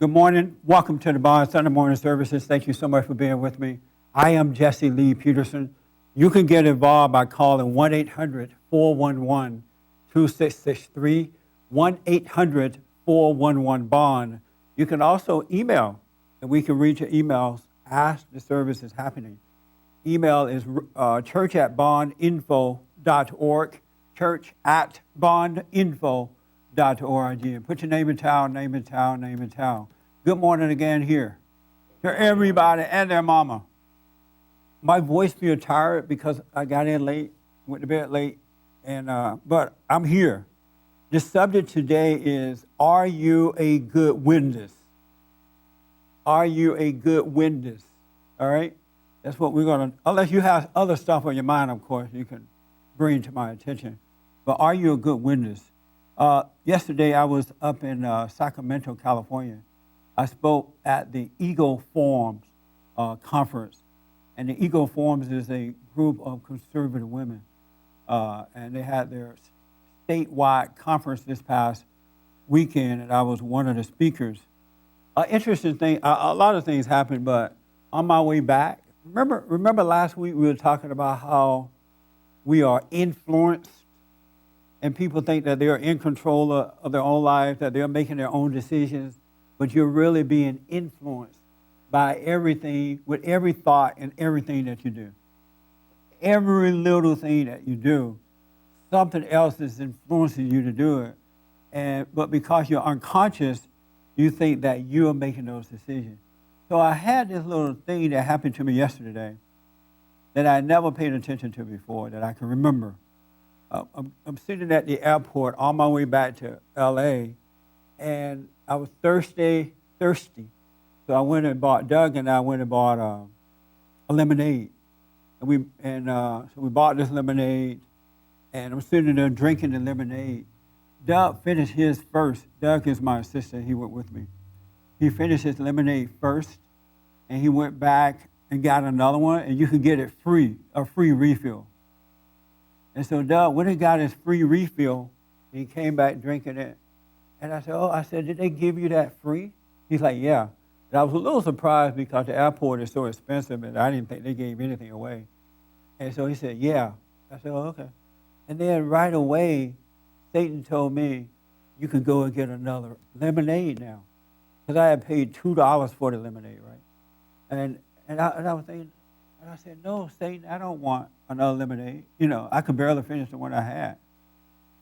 Good morning. Welcome to the Bond Sunday morning services. Thank you so much for being with me. I am Jesse Lee Peterson. You can get involved by calling 1-800-411-2663, 1-800-411-BOND. You can also email, and we can read your emails as the service is happening. Email is church@bondinfo.org, church@bondinfo.org. And put your name in town, name in town, name in town. Good morning again here to everybody and their mama. My voice feels tired because I got in late, went to bed late, and but I'm here. The subject today is, are you a good witness? Are you a good witness? All right? That's what we're going to, unless you have other stuff on your mind, of course, you can bring to my attention. But are you a good witness? Yesterday, I was up in Sacramento, California. I spoke at the Eagle Forums conference. And the Eagle Forums is a group of conservative women. And they had their statewide conference this past weekend, and I was one of the speakers. Interesting thing, a lot of things happened, but on my way back, remember last week we were talking about how we are influenced, and people think that they're in control of their own lives, that they're making their own decisions, but you're really being influenced by everything, with every thought and everything that you do. Every little thing that you do, something else is influencing you to do it. But because you're unconscious, you think that you're making those decisions. So I had this little thing that happened to me yesterday that I never paid attention to before, that I can remember. I'm sitting at the airport on my way back to L.A., and I was thirsty. So I went and bought, Doug and I went and bought a lemonade. So we bought this lemonade, and I'm sitting there drinking the lemonade. Doug finished his first. Doug is my assistant. He went with me. He finished his lemonade first, and he went back and got another one, and you could get it free, a free refill. And so Doug went and got his free refill, and he came back drinking it. And I said, did they give you that free? He's like, yeah. And I was a little surprised because the airport is so expensive, and I didn't think they gave anything away. And so he said, yeah. I said, oh, okay. And then right away, Satan told me, you can go and get another lemonade now. Because I had paid $2 for the lemonade, right? And I was thinking, and I said, no, Satan, I don't want another lemonade. You know, I could barely finish the one I had.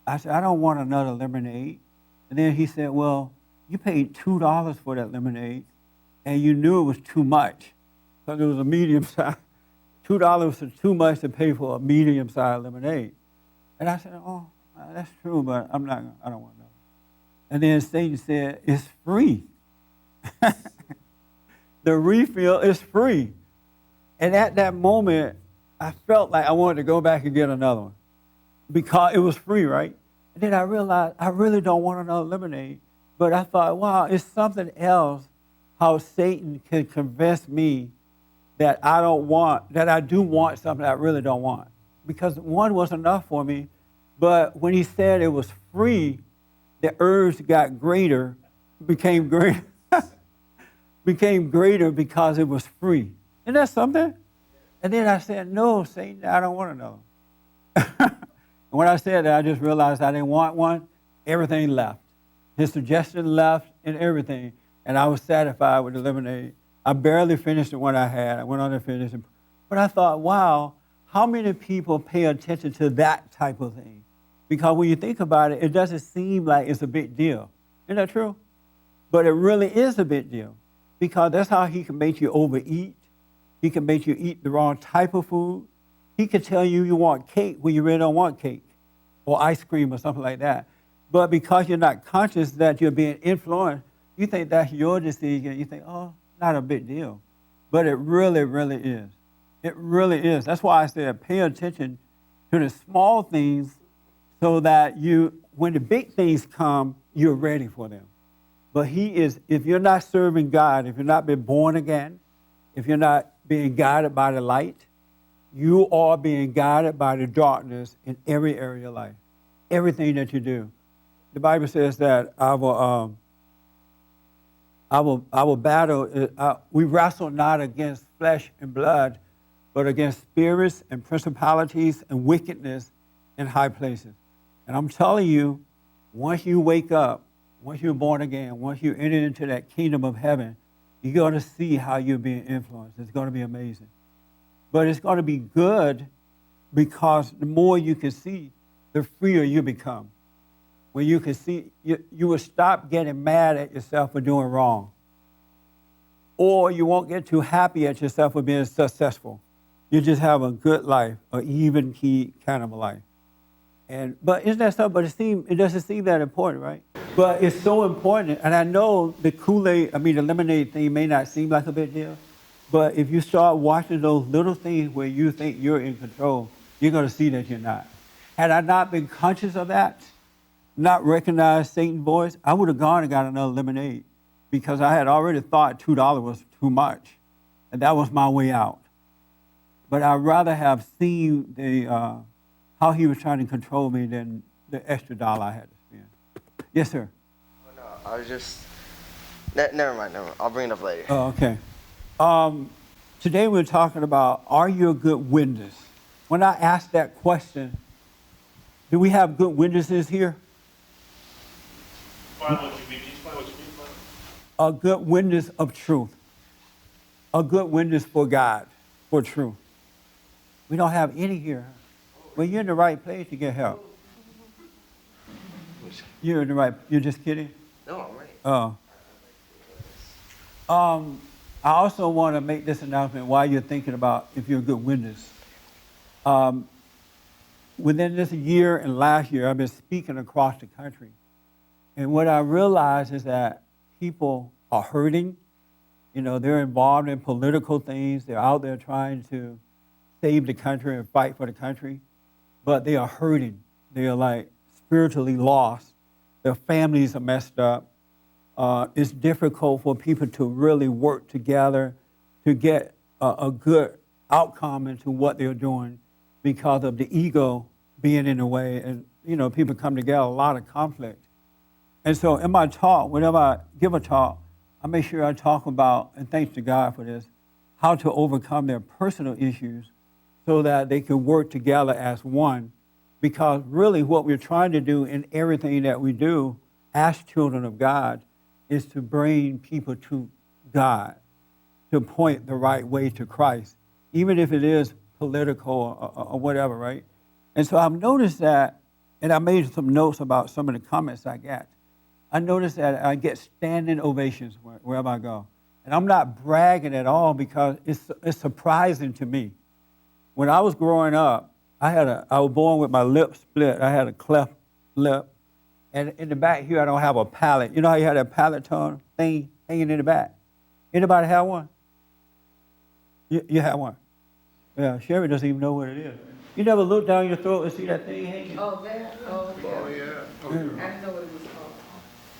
I said, I don't want another lemonade. And then he said, well, you paid $2 for that lemonade, and you knew it was too much. Because it was a medium size. $2 was too much to pay for a medium-sized lemonade. And I said, oh, that's true, but I don't want no. And then Satan said, it's free. The refill is free. And at that moment, I felt like I wanted to go back and get another one because it was free, right? And then I realized I really don't want another lemonade. But I thought, wow, it's something else how Satan can convince me that I do want something I really don't want. Because one was enough for me. But when he said it was free, the urge got greater, became greater because it was free. Isn't that something? And then I said, no, Satan, I don't want another. And when I said that, I just realized I didn't want one. Everything left. His suggestion left and everything. And I was satisfied with the lemonade. I barely finished the one I had. I went on to finish it. But I thought, wow, how many people pay attention to that type of thing? Because when you think about it, it doesn't seem like it's a big deal. Isn't that true? But it really is a big deal. Because that's how he can make you overeat. He can make you eat the wrong type of food. He can tell you you want cake when you really don't want cake, or ice cream or something like that. But because you're not conscious that you're being influenced, you think that's your decision. You think, oh, not a big deal. But it really, really is. It really is. That's why I said pay attention to the small things so that when the big things come, you're ready for them. But if you're not serving God, if you're not been born again, if you're not being guided by the light, you are being guided by the darkness in every area of life, everything that you do. The Bible says that Our battle, we wrestle not against flesh and blood, but against spirits and principalities and wickedness in high places. And I'm telling you, once you wake up, once you're born again, once you enter into that kingdom of heaven, you're going to see how you're being influenced. It's going to be amazing. But it's going to be good because the more you can see, the freer you become. When you can see, you will stop getting mad at yourself for doing wrong. Or you won't get too happy at yourself for being successful. You just have a good life, an even key kind of a life. But isn't that something? But it doesn't seem that important, right? But it's so important. And I know the the lemonade thing may not seem like a big deal. But if you start watching those little things where you think you're in control, you're going to see that you're not. Had I not been conscious of that, not recognized Satan's voice, I would have gone and got another lemonade because I had already thought $2 was too much. And that was my way out. But I'd rather have seen how he was trying to control me than the extra dollar I had to spend. Yes, sir. Oh, no, I was just. Never mind. I'll bring it up later. Oh, okay. Today we're talking about, are you a good witness? When I asked that question, do we have good witnesses here? A good witness of truth. A good witness for God, for truth. We don't have any here. Well, you're in the right place to get help. You're in the right. You're just kidding? No, I'm right. Oh. I also want to make this announcement while you're thinking about if you're a good witness. Within this year and last year, I've been speaking across the country. And what I realized is that people are hurting. You know, they're involved in political things. They're out there trying to save the country and fight for the country. But they are hurting. They are like spiritually lost. Their families are messed up. It's difficult for people to really work together to get a good outcome into what they're doing because of the ego being in the way. And, you know, people come together, a lot of conflict. And so in my talk, whenever I give a talk, I make sure I talk about, and thanks to God for this, how to overcome their personal issues so that they can work together as one. Because really what we're trying to do in everything that we do as children of God is to bring people to God, to point the right way to Christ, even if it is political or whatever, right? And so I've noticed that, and I made some notes about some of the comments I get. I noticed that I get standing ovations wherever I go. And I'm not bragging at all because it's surprising to me. When I was growing up, I was born with my lip split. I had a cleft lip. And in the back here, I don't have a palate. You know how you had that palate tone thing hanging in the back? Anybody have one? You have one? Yeah, Sherry doesn't even know what it is. You never look down your throat and see that thing hanging? Oh, that? Oh, yeah. Oh, yeah. I didn't know what it was called.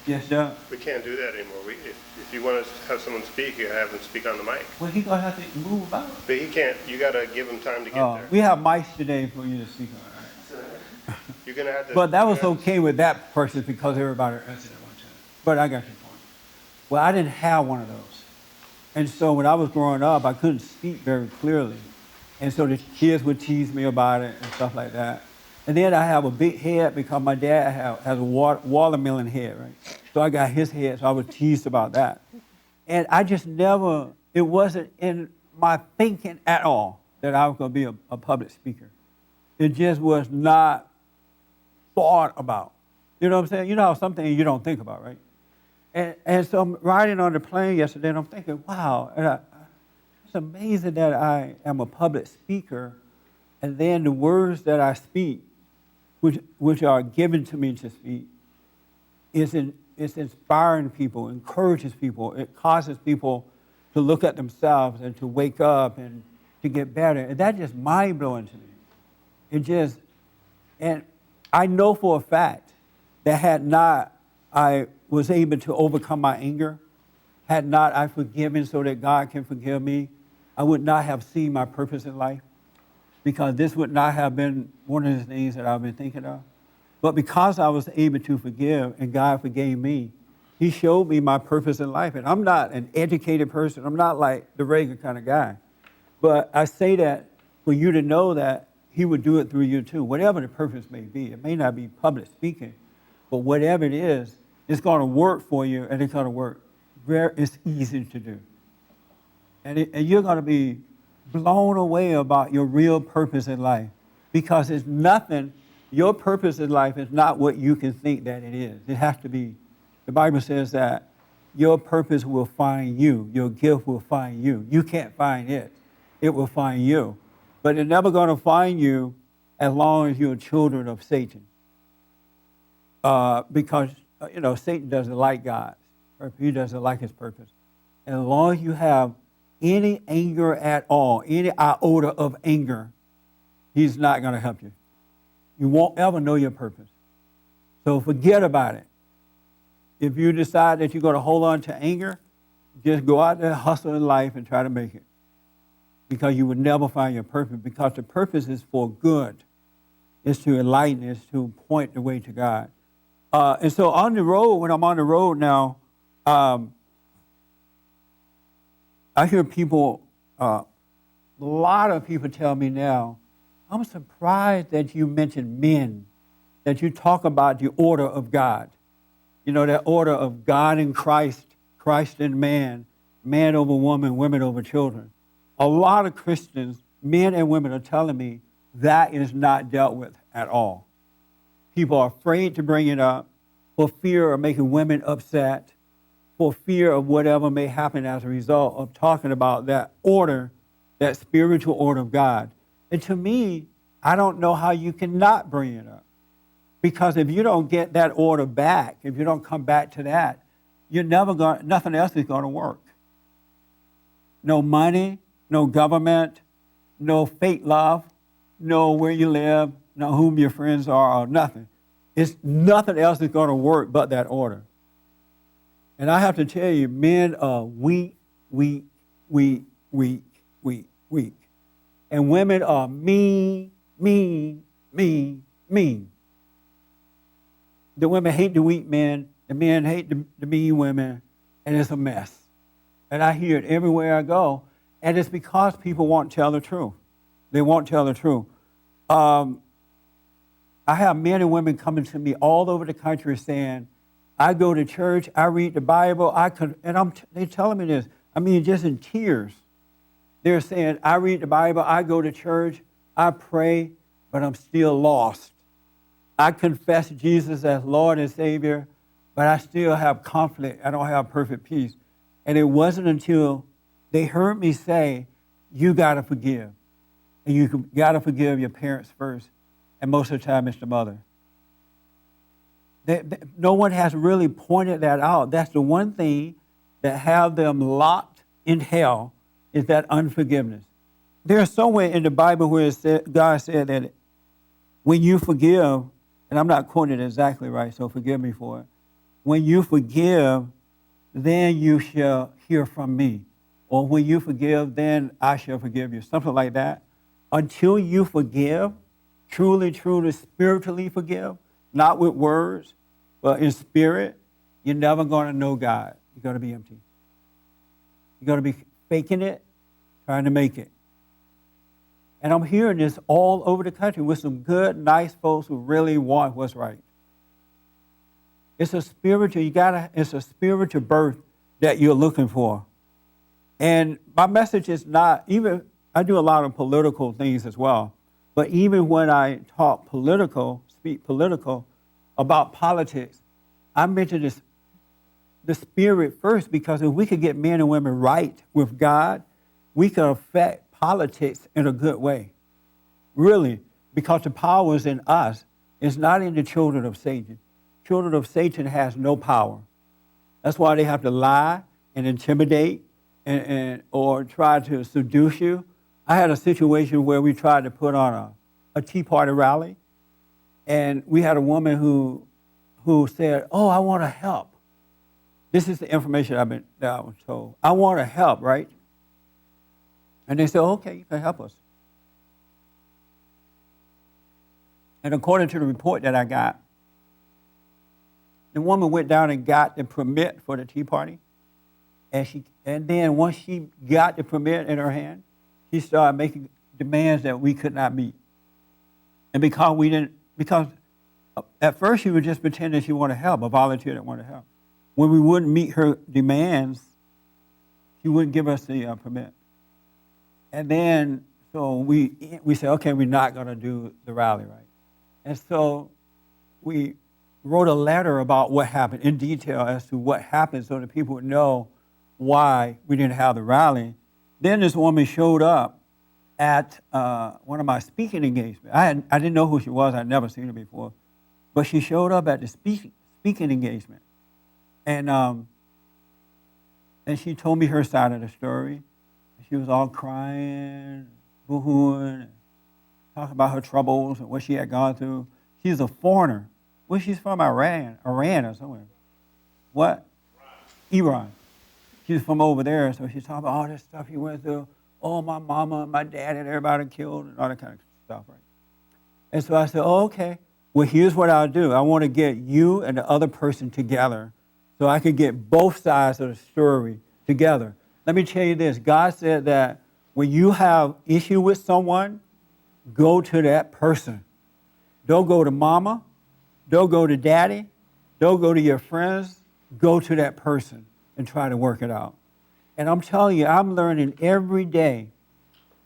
Yes, sir. We can't do that anymore. If you want to have someone speak, you have them speak on the mic. Well, he's going to have to move about. But he can't. You got to give him time to get there. We have mics today for you to speak on. You're going to have to. But that was okay with that person because everybody answered at one time. But I got your point. Well, I didn't have one of those. And so when I was growing up, I couldn't speak very clearly. And so the kids would tease me about it and stuff like that. And then I have a big head because my dad has a watermelon head, right? So I got his head, so I was teased about that. And I just never, it wasn't in my thinking at all that I was going to be a public speaker. It just was not thought about. You know what I'm saying? You know how some things you don't think about, right? And so I'm riding on the plane yesterday, and I'm thinking, wow, it's amazing that I am a public speaker, and then the words that I speak, which are given to me to speak, it's inspiring people, encourages people. It causes people to look at themselves and to wake up and to get better. And that's just mind-blowing to me. It just, and I know for a fact that had not I was able to overcome my anger, had not I forgiven so that God can forgive me, I would not have seen my purpose in life because this would not have been one of the things that I've been thinking of. But because I was able to forgive and God forgave me, He showed me my purpose in life. And I'm not an educated person. I'm not like the regular kind of guy. But I say that for you to know that he would do it through you too, whatever the purpose may be. It may not be public speaking, but whatever it is, it's going to work for you, and it's going to work. It's easy to do. And you're going to be blown away about your real purpose in life, because it's nothing. Your purpose in life is not what you can think that it is. It has to be. The Bible says that your purpose will find you. Your gift will find you. You can't find it. It will find you. But it's never going to find you as long as you're children of Satan. Because, Satan doesn't like God. He doesn't like his purpose. And as long as you have any anger at all, any iota of anger, he's not going to help you. You won't ever know your purpose. So forget about it. If you decide that you're going to hold on to anger, just go out there, hustle in life, and try to make it. Because you would never find your purpose, because the purpose is for good. It's to enlighten, it's to point the way to God. And so on the road, when I'm on the road now, I hear people, a lot of people tell me now, I'm surprised that you mentioned men, that you talk about the order of God. That order of God in Christ, Christ in man, man over woman, women over children. A lot of Christians, men and women, are telling me that is not dealt with at all. People are afraid to bring it up for fear of making women upset, for fear of whatever may happen as a result of talking about that order, that spiritual order of God. And to me, I don't know how you cannot bring it up. Because if you don't get that order back, if you don't come back to that, nothing else is going to work. No money, no government, no fake love, no where you live, no whom your friends are, or nothing. Nothing else is going to work but that order. And I have to tell you, men are weak. And women are mean. The women hate the weak men, the men hate the mean women, and it's a mess. And I hear it everywhere I go, and it's because people won't tell the truth. They won't tell the truth. I have men and women coming to me all over the country saying, I go to church, I read the Bible, they're telling me this, just in tears. They're saying, I read the Bible, I go to church, I pray, but I'm still lost. I confess Jesus as Lord and Savior, but I still have conflict. I don't have perfect peace. And it wasn't until they heard me say, you got to forgive. And you got to forgive your parents first. And most of the time, it's the mother. No one has really pointed that out. That's the one thing that have them locked in hell, is that unforgiveness. There's somewhere in the Bible where God said that when you forgive, and I'm not quoting it exactly right, so forgive me for it. When you forgive, then you shall hear from me. Or when you forgive, then I shall forgive you. Something like that. Until you forgive, truly, spiritually forgive, not with words, but in spirit, you're never going to know God. You're going to be empty. You're going to be faking it, trying to make it. And I'm hearing this all over the country with some good, nice folks who really want what's right. It's a spiritual, it's a spiritual birth that you're looking for. And my message is not, I do a lot of political things as well, but even when I speak political about politics, I mention the spirit first, because if we could get men and women right with God, we could affect politics in a good way. Really, because the power is in us. It's not in the children of Satan. Children of Satan has no power. That's why they have to lie and intimidate or try to seduce you. I had a situation where we tried to put on a Tea Party rally, and we had a woman who said, oh, I want to help. This is the information that I was told. I want to help, right? And they said, okay, you can help us. And according to the report that I got, The woman went down and got the permit for the tea party. And then once she got the permit in her hand, she started making demands that we could not meet. And because at first she would just pretend that she wanted help, a volunteer that wanted help. When we wouldn't meet her demands, she wouldn't give us the permit. And then, so we said, okay, we're not going to do the rally, right? And so we wrote a letter about what happened in detail as to what happened so that people would know why we didn't have the rally. Then this woman showed up at one of my speaking engagements. I didn't know who she was. I'd never seen her before. But she showed up at the speaking engagement. And she told me her side of the story. She was all crying, boo-hooing, talking about her troubles and what she had gone through. She's a foreigner. Well, she's from Iran or somewhere. What? Iran. She's from over there, so she's talking about all this stuff she went through. Oh, my mama, my dad, and everybody killed, and all that kind of stuff, right? And so I said, oh, okay. Well, here's what I'll do. I want to get you and the other person together so I can get both sides of the story together. Let me tell you this. God said that when you have issue with someone, go to that person. Don't go to mama. Don't go to daddy. Don't go to your friends. Go to that person and try to work it out. And I'm telling you, I'm learning every day.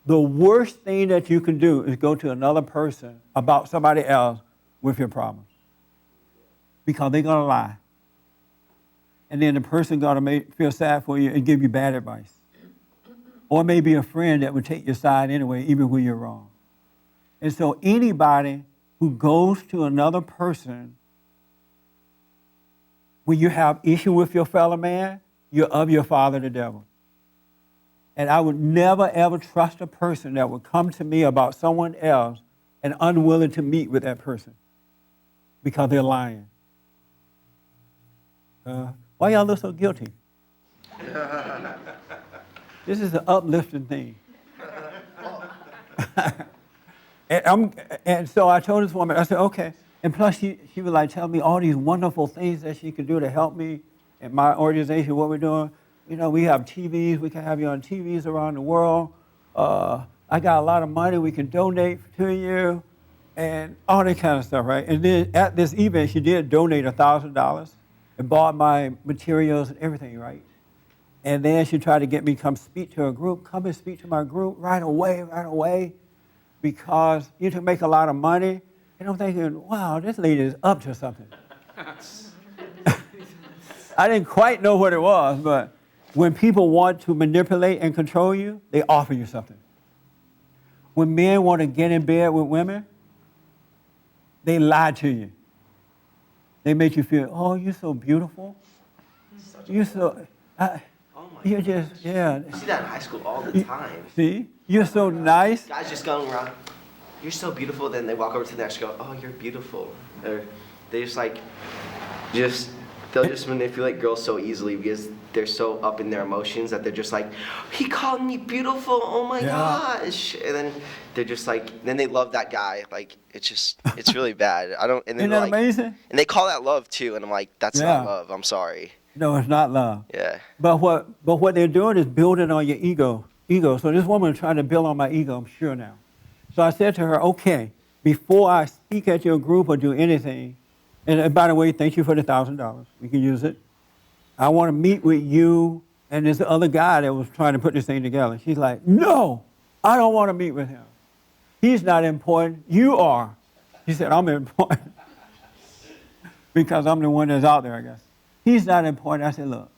The worst thing that you can do is go to another person about somebody else with your problems. Because they're going to lie. And then the person going to feel sad for you and give you bad advice. Or maybe a friend that would take your side anyway, even when you're wrong. And so anybody who goes to another person when you have issue with your fellow man, you're of your father, the devil. And I would never, ever trust a person that would come to me about someone else and unwilling to meet with that person because they're lying. Why y'all look so guilty? This is an uplifting thing. And so I told this woman, I said, okay. And plus she was like telling me all these wonderful things that she could do to help me in my organization, what we're doing. You know, we have TVs. We can have you on TVs around the world. I got a lot of money we can donate to you and all that kind of stuff, right? And then at this event, she did donate $1,000 and bought my materials and everything, right? And then she tried to get me to come speak to her group. Come and speak to my group right away, because you can make a lot of money. And I'm thinking, wow, this lady is up to something. I didn't quite know what it was, but when people want to manipulate and control you, they offer you something. When men want to get in bed with women, they lie to you. They make you feel, oh, you're so beautiful. You're so, you're just, yeah. You see that in high school all the time. See? You're so nice. Guys just going around, you're so beautiful, then they walk over to the next girl, oh, you're beautiful. Or they just like, they'll just manipulate girls so easily because they're so up in their emotions that they're just like, he called me beautiful, oh my gosh. And then they're just like, then they love that guy. Like, it's really bad. And then Isn't that like, amazing? And they call that love too. And I'm like, that's not love, I'm sorry. No, it's not love. Yeah. But what they're doing is building on your ego. So this woman is trying to build on my ego, I'm sure now. So I said to her, okay, before I speak at your group or do anything, and by the way, thank you for the $1,000. We can use it. I want to meet with you and this other guy that was trying to put this thing together. She's like, no, I don't want to meet with him. He's not important. You are. She said, I'm important. Because I'm the one that's out there, I guess. He's not important. I said, look,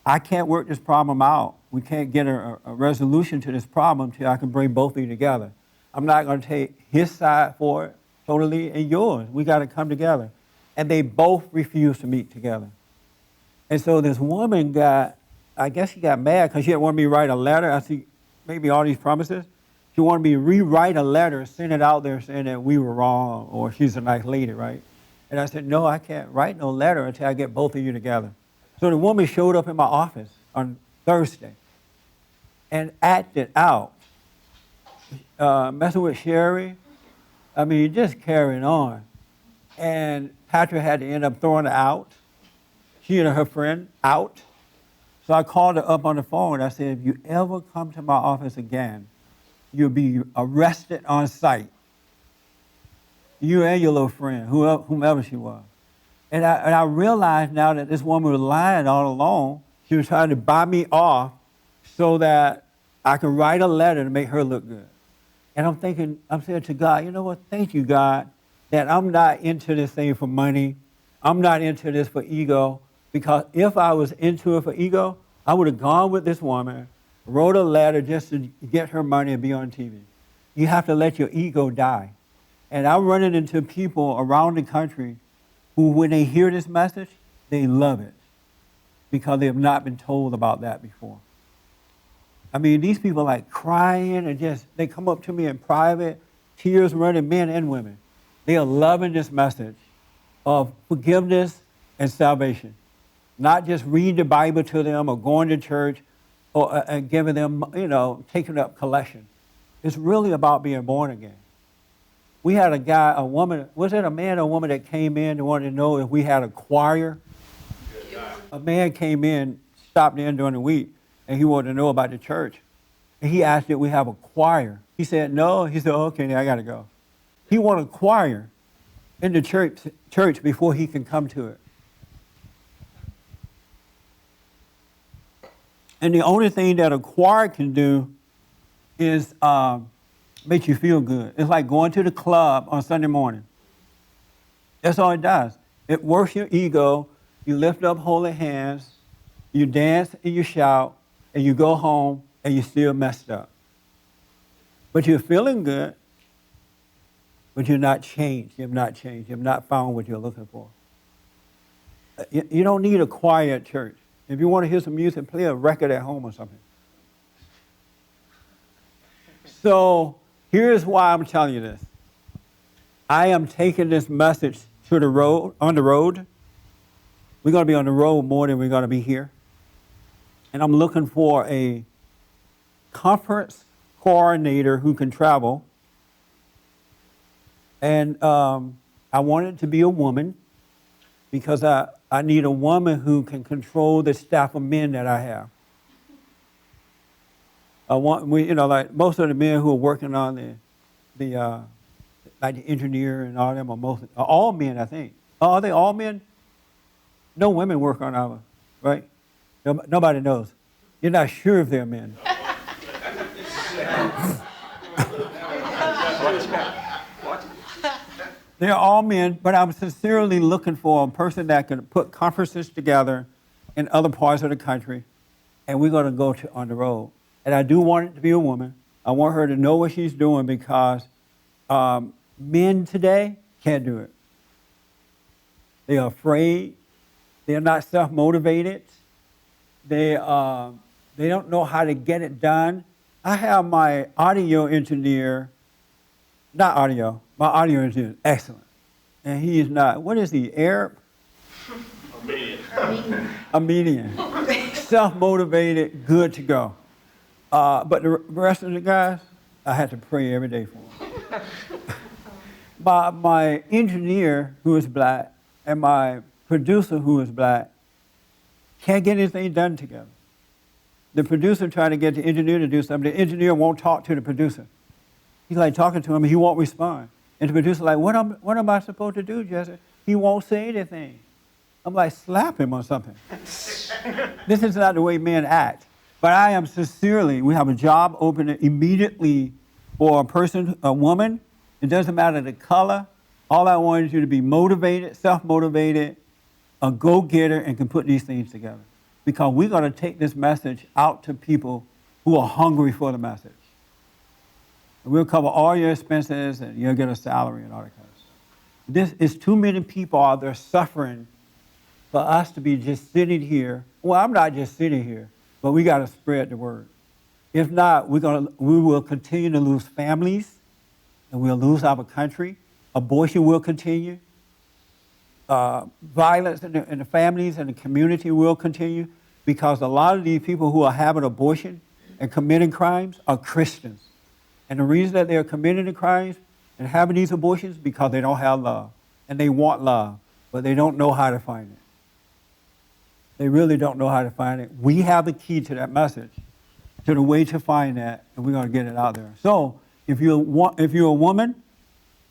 I can't work this problem out. We can't get a resolution to this problem until I can bring both of you together. I'm not going to take his side for it totally and yours. We got to come together. And they both refused to meet together. And so this woman I guess she got mad because she didn't want me to write a letter. I see maybe all these promises. She wanted me to rewrite a letter, send it out there saying that we were wrong or she's a nice lady, right? And I said, no, I can't write no letter until I get both of you together. So the woman showed up in my office on Thursday and acted out, messing with Sherry. I mean, just carrying on. And Patrick had to end up throwing her out. She and her friend out. So I called her up on the phone. I said, if you ever come to my office again, you'll be arrested on sight. You and your little friend, whomever she was. And I realized now that this woman was lying all along. She was trying to buy me off so that I could write a letter to make her look good. And I'm saying to God, you know what? Thank you, God, that I'm not into this thing for money. I'm not into this for ego. Because if I was into it for ego, I would have gone with this woman, wrote a letter just to get her money and be on TV. You have to let your ego die. And I'm running into people around the country who, when they hear this message, they love it because they have not been told about that before. I mean, these people like crying and they come up to me in private, tears running, men and women. They are loving this message of forgiveness and salvation. Not just reading the Bible to them or going to church or giving them, taking up collection. It's really about being born again. We had a woman, was it a man or a woman that came in and wanted to know if we had a choir? A man came in, stopped in during the week, and he wanted to know about the church. And he asked if we have a choir. He said no. He said, okay, now I got to go. He wanted a choir in the church before he can come to it. And the only thing that a choir can do is make you feel good. It's like going to the club on Sunday morning. That's all it does. It works your ego. You lift up holy hands. You dance and you shout. And you go home and you're still messed up. But you're feeling good. But you're not changed. You have not changed. You have not found what you're looking for. You don't need a choir at church. If you want to hear some music, play a record at home or something. So here's why I'm telling you this. I am taking this message to the road, on the road. We're going to be on the road more than we're going to be here. And I'm looking for a conference coordinator who can travel. And I want it to be a woman because I need a woman who can control the staff of men that I have. Like most of the men who are working on the engineer and all them are all men, I think. Are they all men? No women work on our, right? Nobody knows. You're not sure if they're men. They're all men, but I'm sincerely looking for a person that can put conferences together in other parts of the country, and we're going to go on the road. And I do want it to be a woman. I want her to know what she's doing because men today can't do it. They are afraid. They're not self-motivated. They don't know how to get it done. I have my audio engineer, my audio engineer is excellent. And he is not, what is he, Arab? A median. Self-motivated, good to go. But the rest of the guys, I had to pray every day for them. My engineer, who is black, and my producer, who is black, can't get anything done together. The producer trying to get the engineer to do something. The engineer won't talk to the producer. He's like talking to him, he won't respond. And the producer's like, what am I supposed to do, Jesse? He won't say anything. I'm like, slap him or something. This is not the way men act. But I am sincerely, we have a job open immediately for a woman. It doesn't matter the color. All I want is you to be motivated, self-motivated, a go-getter, and can put these things together. Because we're going to take this message out to people who are hungry for the message. And we'll cover all your expenses, and you'll get a salary and all that kind of stuff. This is too many people out there suffering for us to be just sitting here. Well, I'm not just sitting here, but we got to spread the word. If not, we will continue to lose families, and we'll lose our country. Abortion will continue. Violence in the families and the community will continue because a lot of these people who are having abortion and committing crimes are Christians. And the reason that they're committing the crimes and having these abortions is because they don't have love. and they want love, but they don't know how to find it. They really don't know how to find it. We have the key to that message, to the way to find that, and we're going to get it out there. So if you're a woman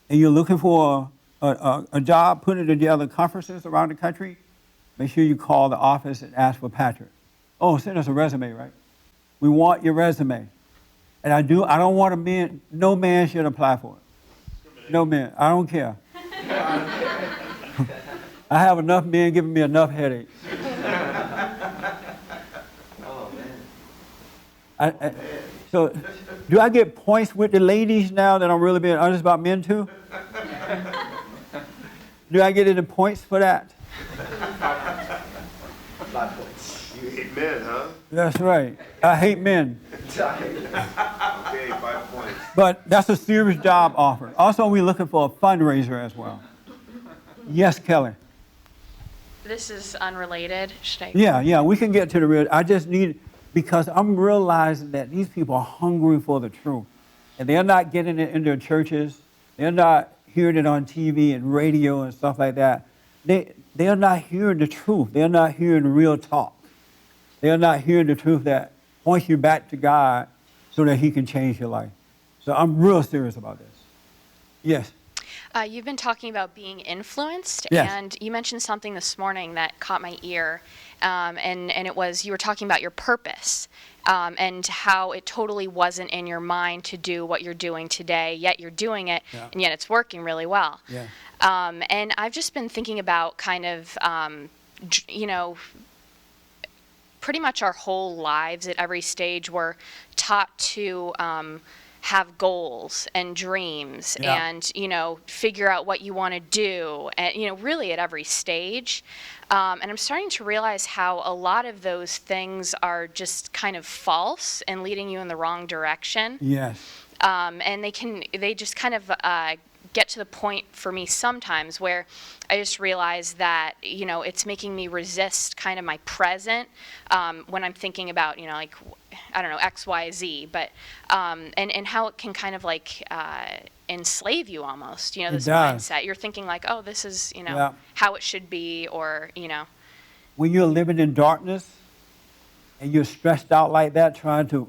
and you're looking for a job, putting together conferences around the country, make sure you call the office and ask for Patrick. Oh, send us a resume, right? We want your resume. And I don't want a man, no man should apply for it. No man, I don't care. I have enough men giving me enough headaches. Oh, man. So, do I get points with the ladies now that I'm really being honest about men too? Do I get any points for that? 5 points. You hate men, huh? That's right. I hate men. Okay, 5 points. But that's a serious job offer. Also, we're looking for a fundraiser as well. Yes, Kelly. This is unrelated. Should I? Yeah, we can get to the real. I just need, because I'm realizing that these people are hungry for the truth. And they're not getting it in their churches. They're not hearing it on TV and radio and stuff like that. They're not hearing the truth. They're not hearing real talk. They're not hearing the truth that points you back to God so that He can change your life. So I'm real serious about this. Yes. You've been talking about being influenced, Yes. and you mentioned something this morning that caught my ear, and it was you were talking about your purpose, and how it totally wasn't in your mind to do what you're doing today, yet you're doing it, Yeah. and yet it's working really well. Yeah. And I've just been thinking about kind of, pretty much our whole lives at every stage we're taught to have goals and dreams Yeah. and, figure out what you want to do, and, really at every stage. And I'm starting to realize how a lot of those things are just kind of false and leading you in the wrong direction. Yes. And they just kind of get to the point for me sometimes where I just realize that, it's making me resist kind of my present when I'm thinking about, I don't know, X, Y, Z, but, and how it can kind of enslave you almost, this does. mindset. You're thinking like, oh, this is, Yeah. how it should be, or, When you're living in darkness and you're stressed out like that, trying to,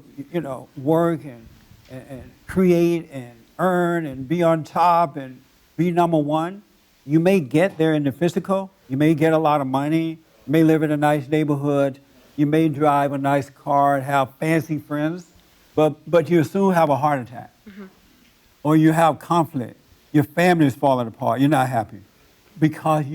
work and create and earn and be on top and be number one, you may get there in the physical. You may get a lot of money. You may live in a nice neighborhood. You may drive a nice car and have fancy friends, but you soon have a heart attack. Mm-hmm. Or you have conflict. Your family is falling apart. You're not happy. Because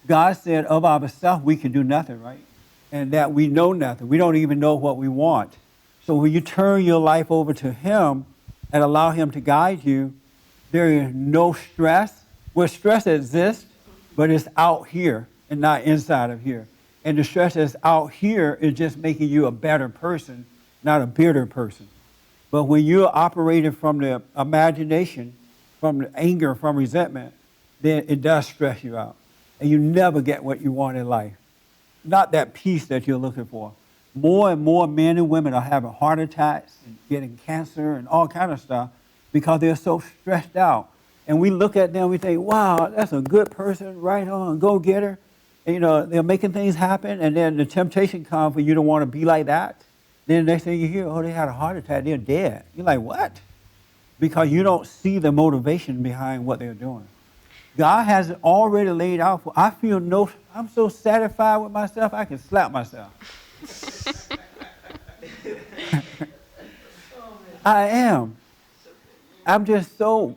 God said of ourselves we can do nothing, right? And that we know nothing. We don't even know what we want. So when you turn your life over to Him and allow Him to guide you, there is no stress. Well, stress exists, but it's out here and not inside of here. And the stress that's out here is just making you a better person, not a bitter person. But when you're operating from the imagination, from the anger, from resentment, then it does stress you out. And you never get what you want in life. Not that peace that you're looking for. More and more men and women are having heart attacks and getting cancer and all kind of stuff because they're so stressed out. And we look at them, we think, wow, that's a good person, right on, go get her. And, they're making things happen, and then the temptation comes for you to want to be like that. Then the next thing you hear, oh, they had a heart attack, they're dead. You're like, what? Because you don't see the motivation behind what they're doing. God has it already laid out for. I'm so satisfied with myself, I can slap myself. I am. I'm just so,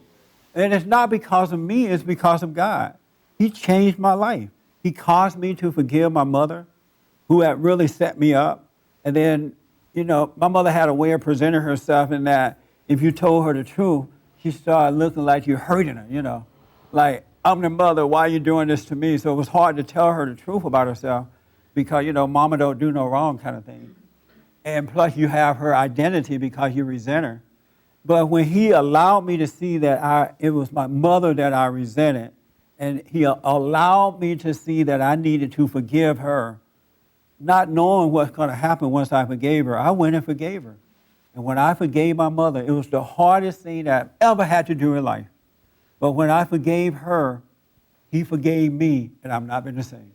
and it's not because of me, it's because of God. He changed my life. He caused me to forgive my mother, who had really set me up. And then, my mother had a way of presenting herself in that if you told her the truth, she started looking like you're hurting her, Like, I'm the mother, why are you doing this to me? So it was hard to tell her the truth about herself because, mama don't do no wrong kind of thing. And plus you have her identity because you resent her. But when He allowed me to see that it was my mother that I resented, and He allowed me to see that I needed to forgive her, not knowing what's going to happen once I forgave her, I went and forgave her. And when I forgave my mother, it was the hardest thing that I've ever had to do in life. But when I forgave her, He forgave me, and I've not been the same.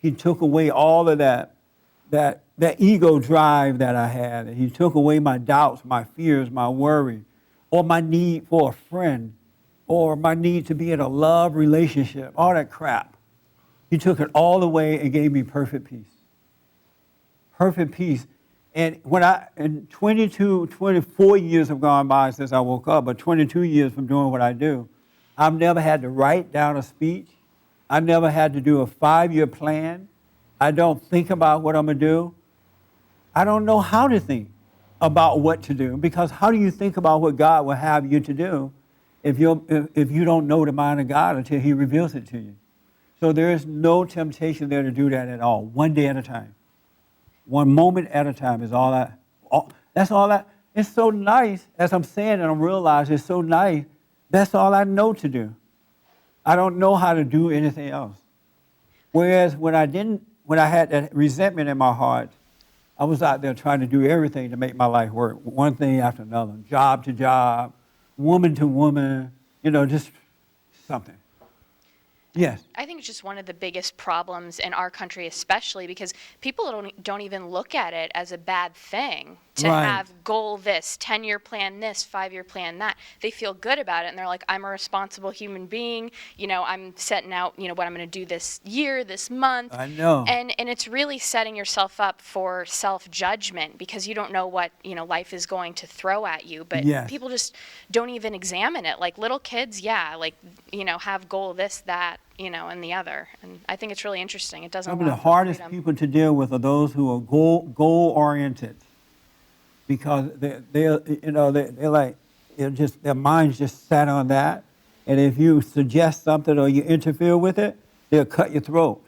He took away all of that ego drive that I had. And he took away my doubts, my fears, my worry, or my need for a friend, or my need to be in a love relationship, all that crap. He took it all away and gave me perfect peace. Perfect peace. And in 24 years have gone by since I woke up, but 22 years from doing what I do, I've never had to write down a speech. I never had to do a 5-year plan. I don't think about what I'm going to do. I don't know how to think about what to do, because how do you think about what God will have you to do if you don't know the mind of God until he reveals it to you? So there is no temptation there to do that at all, one day at a time. One moment at a time is that's all that. It's so nice, as I'm saying, and I'm realizing it's so nice, that's all I know to do. I don't know how to do anything else. Whereas when I had that resentment in my heart, I was out there trying to do everything to make my life work, one thing after another, job to job, woman to woman, just something. Yes. I think it's just one of the biggest problems in our country, especially because people don't even look at it as a bad thing to Right. have goal this, 10-year plan this, 5-year plan that. They feel good about it, and they're like, I'm a responsible human being. I'm setting out, what I'm going to do this year, this month. I know. And it's really setting yourself up for self-judgment because you don't know what, life is going to throw at you. But Yes. people just don't even examine it. Like little kids, have goal this, that, and the other. And I think it's really interesting. It doesn't Some of allow the for hardest freedom. people to deal with are those who are goal-oriented, because they're like, their minds just sat on that. And if you suggest something or you interfere with it, they'll cut your throat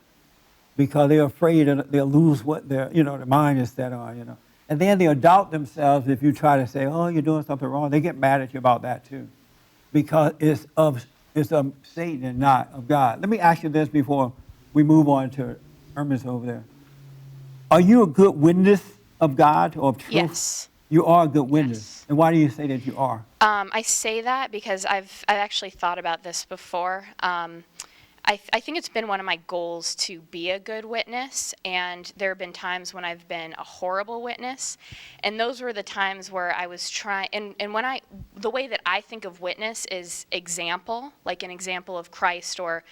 because they're afraid that they'll lose what their mind is set on. And then they'll doubt themselves if you try to say, oh, you're doing something wrong. They get mad at you about that too, because it's of Satan and not of God. Let me ask you this before we move on to Irma's over there. Are you a good witness of God or of truth? Yes. You are a good witness. Yes. And why do you say that you are? I say that because I've actually thought about this before. I think it's been one of my goals to be a good witness, and there have been times when I've been a horrible witness, and those were the times where I was trying, and the way that I think of witness is example, like an example of Christ, or,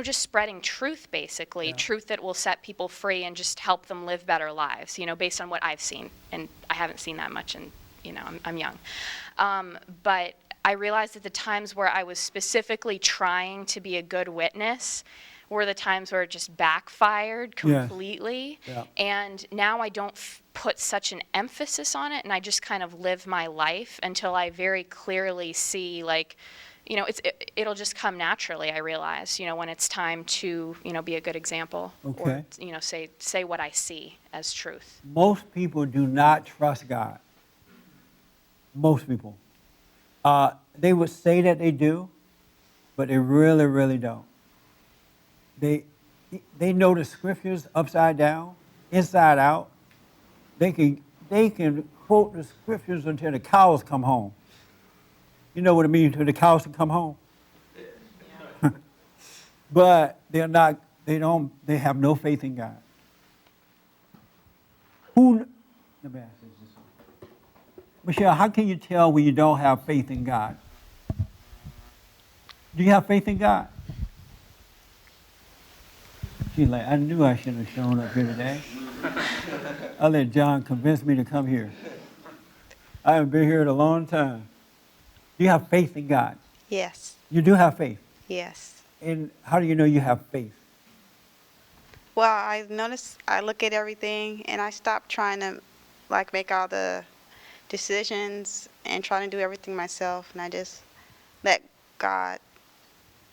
just spreading truth, basically, truth that will set people free and just help them live better lives, based on what I've seen, and I haven't seen that much, and, I'm young. But I realized that the times where I was specifically trying to be a good witness were the times where it just backfired completely. Yeah. And now I don't put such an emphasis on it, and I just kind of live my life until I very clearly see, it'll just come naturally, I realize, when it's time to, be a good example. Okay. Or, say what I see as truth. Most people do not trust God. Most people. They would say that they do, but they really, really don't. They know the scriptures upside down, inside out. They can quote the scriptures until the cows come home. You know what it means until the cows come home? Yeah. But they have no faith in God. Let me ask this. Michelle, how can you tell when you don't have faith in God? Do you have faith in God? She's like, I knew I shouldn't have shown up here today. I let John convince me to come here. I haven't been here in a long time. Do you have faith in God? Yes. You do have faith. Yes. And how do you know you have faith? Well, I notice I look at everything and I stop trying to make all the decisions and trying to do everything myself, and I just let God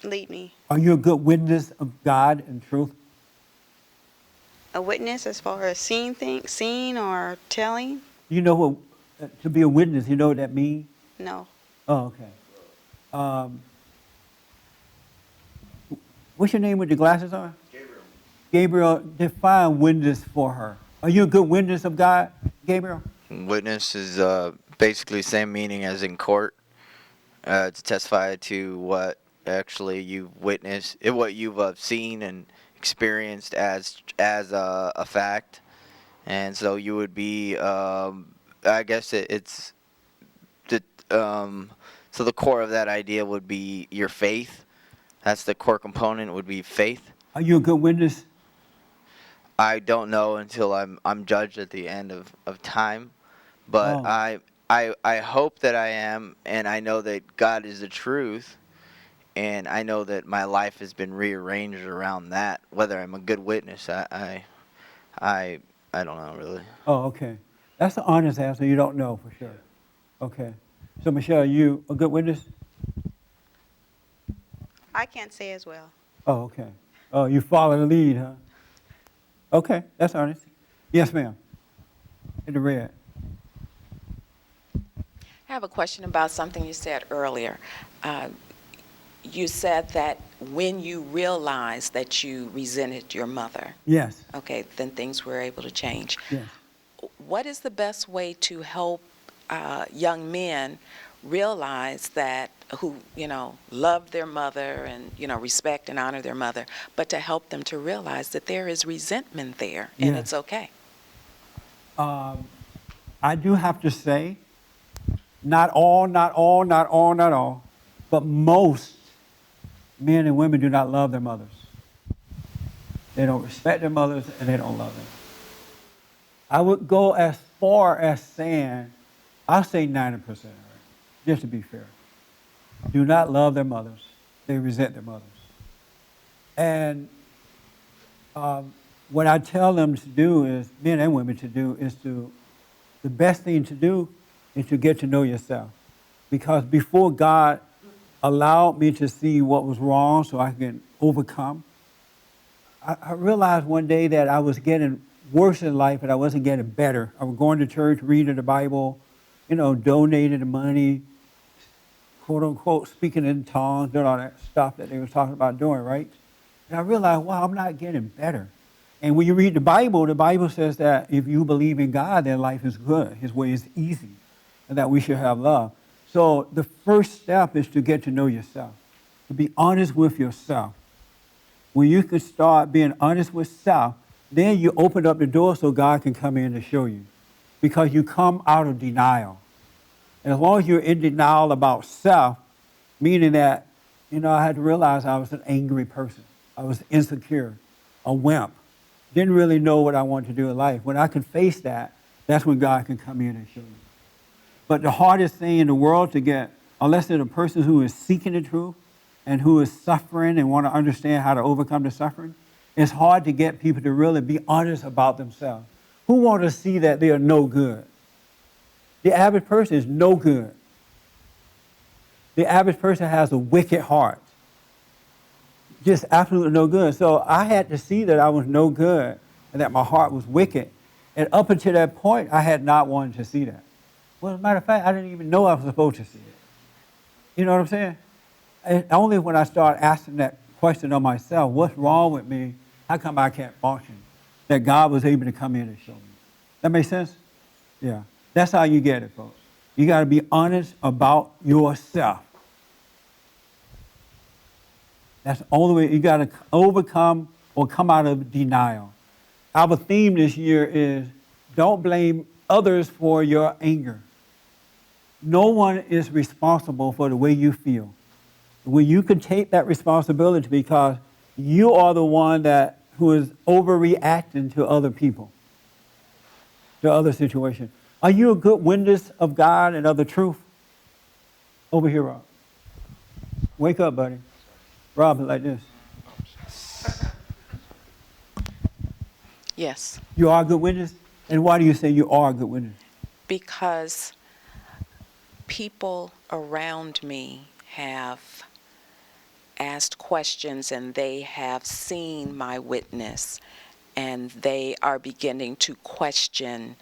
lead me. Are you a good witness of God and truth? A witness as far as seeing or telling? You know what, to be a witness, you know what that means? No. Oh, okay. What's your name with the glasses on? Gabriel. Gabriel, define witness for her. Are you a good witness of God, Gabriel? Witness is basically the same meaning as in court, to testify to what actually you've witnessed, what you've seen and experienced as a fact, and so you would be, I guess it's the so the core of that idea would be your faith. That's the core component, would be faith. Are you a good witness? I don't know until I'm judged at the end of time, but Oh. I hope that I am, and I know that God is the truth, and I know that my life has been rearranged around that. Whether I'm a good witness, I don't know really. Oh, okay. That's the honest answer. You don't know for sure. Okay. So, Michelle, are you a good witness? I can't say as well. Oh, okay. Oh, you follow the lead, huh? Okay, that's honest. Yes, ma'am. In the red. I have a question about something you said earlier. You said that when you realized that you resented your mother, Yes. okay, then things were able to change. Yes. What is the best way to help young men realize that, who, love their mother and, respect and honor their mother, but to help them to realize that there is resentment there and Yes. it's okay? I do have to say, not all, but most men and women do not love their mothers. They don't respect their mothers and they don't love them. I would go as far as saying, I'll say 90%, right, just to be fair. Do not love their mothers. They resent their mothers. And what I tell them to do is, men and women to do, is the best thing to do is to get to know yourself. Because before God allowed me to see what was wrong so I can overcome, I realized one day that I was getting worse in life and I wasn't getting better. I was going to church, reading the Bible, donating the money, quote unquote, speaking in tongues, doing all that stuff that they were talking about doing, right? And I realized, wow, I'm not getting better. And when you read the Bible says that if you believe in God, then life is good. His way is easy, and that we should have love. So the first step is to get to know yourself, to be honest with yourself. When you can start being honest with self, then you open up the door so God can come in and show you. Because you come out of denial. And as long as you're in denial about self, meaning that, I had to realize I was an angry person. I was insecure, a wimp. Didn't really know what I wanted to do in life. When I can face that, that's when God can come in and show you. But the hardest thing in the world to get, unless it's a person who is seeking the truth and who is suffering and want to understand how to overcome the suffering, it's hard to get people to really be honest about themselves. Who want to see that they are no good? The average person is no good. The average person has a wicked heart. Just absolutely no good. So I had to see that I was no good and that my heart was wicked. And up until that point, I had not wanted to see that. Well, as a matter of fact, I didn't even know I was supposed to see it. You know what I'm saying? And only when I started asking that question of myself, what's wrong with me? How come I can't function? That God was able to come in and show me. That make sense? Yeah. That's how you get it, folks. You got to be honest about yourself. That's the only way. You got to overcome or come out of denial. Our theme this year is don't blame others for your anger. No one is responsible for the way you feel. When you can take that responsibility because you are the one who is overreacting to other people, to other situations. Are you a good witness of God and of the truth? Over here, Rob. Wake up, buddy. Rob, like this. Yes. You are a good witness? And why do you say you are a good witness? Because people around me have asked questions and they have seen my witness and they are beginning to question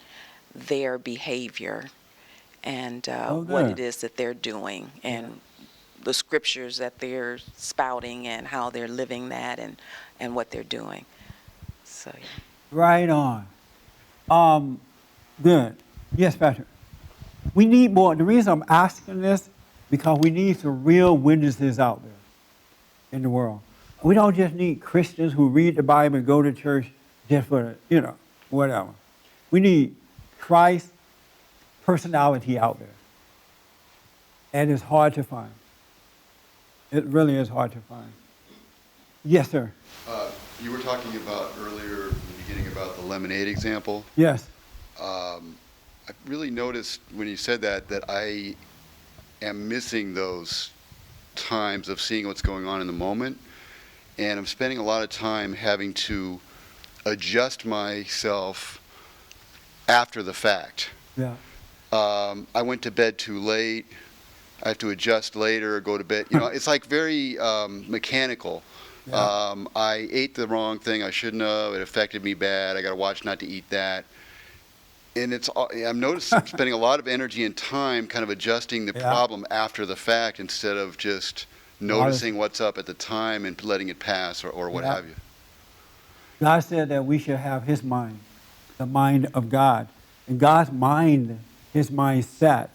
their behavior and what it is that they're doing and the scriptures that they're spouting and how they're living that and what they're doing. So, yeah. Right on. Good. Yes, Patrick. We need more. The reason I'm asking this, because we need some real witnesses out there. in the world. We don't just need Christians who read the Bible and go to church just for, whatever. We need Christ's personality out there. And it's hard to find. It really is hard to find. Yes, sir. You were talking about earlier in the beginning about the lemonade example. Yes. I really noticed when you said that I am missing those times of seeing what's going on in the moment. And I'm spending a lot of time having to adjust myself after the fact. Yeah. I went to bed too late. I have to adjust later, go to bed. It's like very mechanical. Yeah. I ate the wrong thing I shouldn't have. It affected me bad. I got to watch not to eat that. And I'm noticing I'm spending a lot of energy and time kind of adjusting the problem after the fact instead of just noticing what's up at the time and letting it pass or what have you. God said that we should have his mind, the mind of God. And God's mind, his mindset,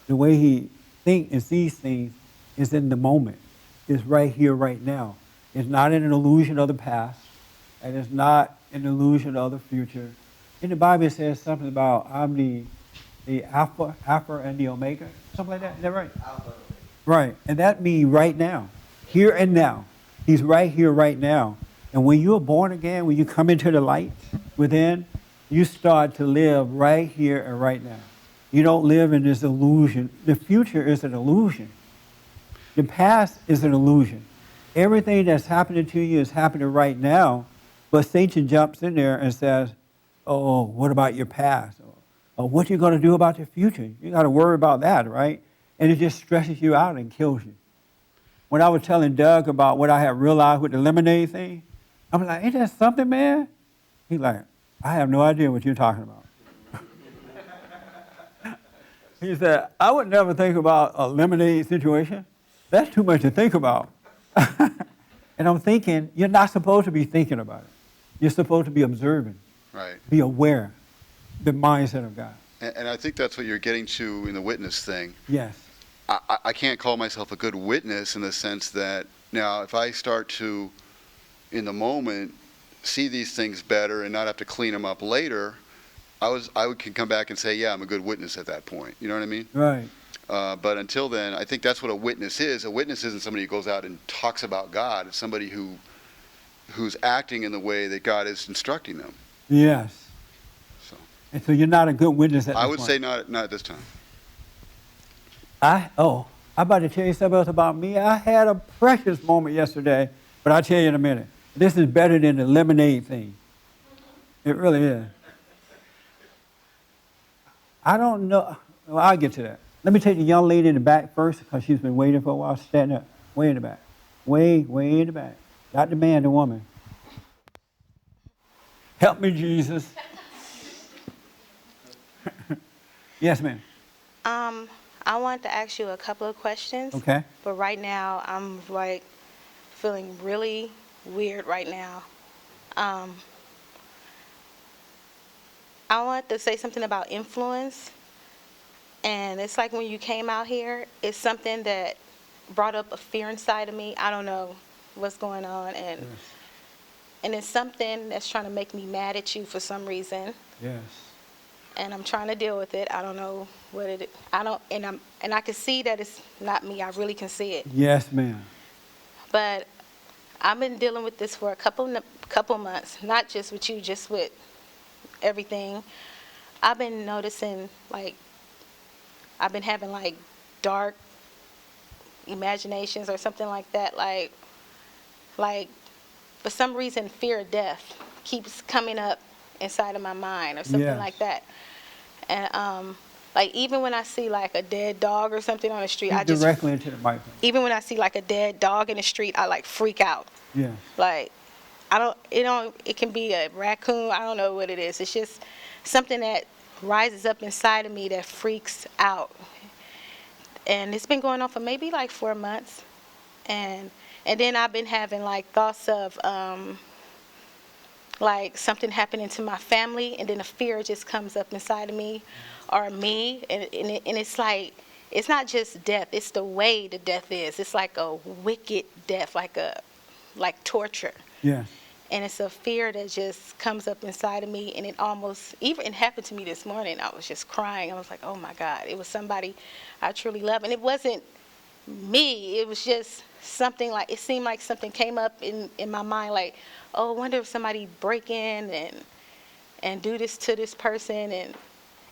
the way he thinks and sees things is in the moment. It's right here, right now. It's not an illusion of the past, and it's not an illusion of the future. In the Bible, it says something about I'm the Alpha and the Omega, something like that. Is that right? Alpha. Right, and that means right now, here and now. He's right here, right now. And when you're born again, when you come into the light within, you start to live right here and right now. You don't live in this illusion. The future is an illusion. The past is an illusion. Everything that's happening to you is happening right now, but Satan jumps in there and says, oh, what about your past? Or what you going to do about the future? You got to worry about that, right? And it just stresses you out and kills you. When I was telling Doug about what I had realized with the lemonade thing, I'm like, ain't that something, man? He's like, I have no idea what you're talking about. He said, I would never think about a lemonade situation. That's too much to think about. And I'm thinking, you're not supposed to be thinking about it. You're supposed to be observing. Right. Be aware. The mindset of God. And I think that's what you're getting to in the witness thing. Yes. I can't call myself a good witness in the sense that now if I start to, in the moment, see these things better and not have to clean them up later, can come back and say, yeah, I'm a good witness at that point. You know what I mean? Right. But until then, I think that's what a witness is. A witness isn't somebody who goes out and talks about God. It's somebody who's acting in the way that God is instructing them. Yes. So. And so you're not a good witness at this point. I would say not at this time. I'm about to tell you something else about me. I had a precious moment yesterday, but I'll tell you in a minute. This is better than the lemonade thing. It really is. I don't know. Well, I'll get to that. Let me take the young lady in the back first because she's been waiting for a while. Stand up. Way in the back. Way in the back. Not the man, the woman. Help me, Jesus. Yes, ma'am. I wanted to ask you a couple of questions. Okay. But right now, I'm feeling really weird right now. I wanted to say something about influence. And it's like when you came out here, it's something that brought up a fear inside of me. I don't know what's going on. And it's something that's trying to make me mad at you for some reason. Yes. And I'm trying to deal with it. I don't know what it is. And I can see that it's not me. I really can see it. Yes, ma'am. But I've been dealing with this for a couple months, not just with you, just with everything. I've been noticing, I've been having, dark imaginations or something like that. Like, for some reason, fear of death keeps coming up inside of my mind or something like that. And, even when I see, a dead dog or something on the street, I just... Directly into the microphone. Even when I see, a dead dog in the street, I, freak out. Yeah. It can be a raccoon. I don't know what it is. It's just something that rises up inside of me that freaks out. And it's been going on for maybe 4 months. And then I've been having thoughts of something happening to my family, and then a fear just comes up inside of me or me, and it's it's not just death, it's the way the death is. It's like a wicked death, like torture. Yes. And it's a fear that just comes up inside of me, and it happened to me this morning. I was just crying. I was like, oh my God, it was somebody I truly love. And it wasn't me, it was just something like, it seemed like something came up in my mind, like, oh, I wonder if somebody break in and do this to this person.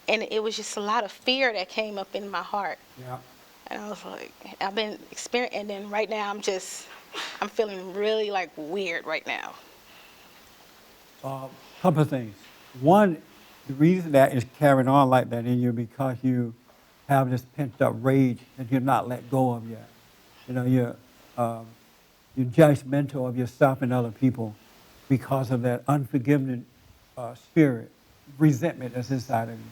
And it was just a lot of fear that came up in my heart. Yeah. And I was like, I've been experiencing, and then right now I'm feeling really like weird right now. Couple of things. One, the reason that is carrying on like that in you because you have this pent up rage that you're not let go of yet. You know, you're judgmental of yourself and other people because of that unforgiving spirit, resentment that's inside of you.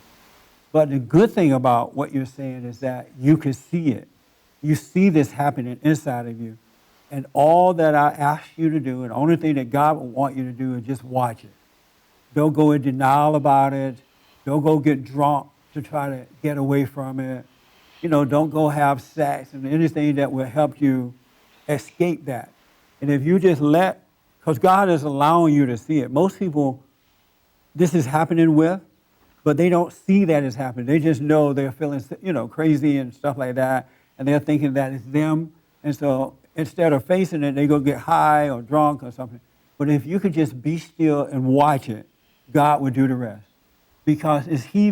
But the good thing about what you're saying is that you can see it. You see this happening inside of you. And all that I ask you to do, and the only thing that God will want you to do is just watch it. Don't go in denial about it. Don't go get drunk to try to get away from it. You know, don't go have sex and anything that will help you escape that. And if you just because God is allowing you to see it. Most people, this is happening with, but they don't see that it's happening. They just know they're feeling, crazy and stuff like that, and they're thinking that it's them. And so instead of facing it, they go get high or drunk or something. But if you could just be still and watch it, God will do the rest. Because it's He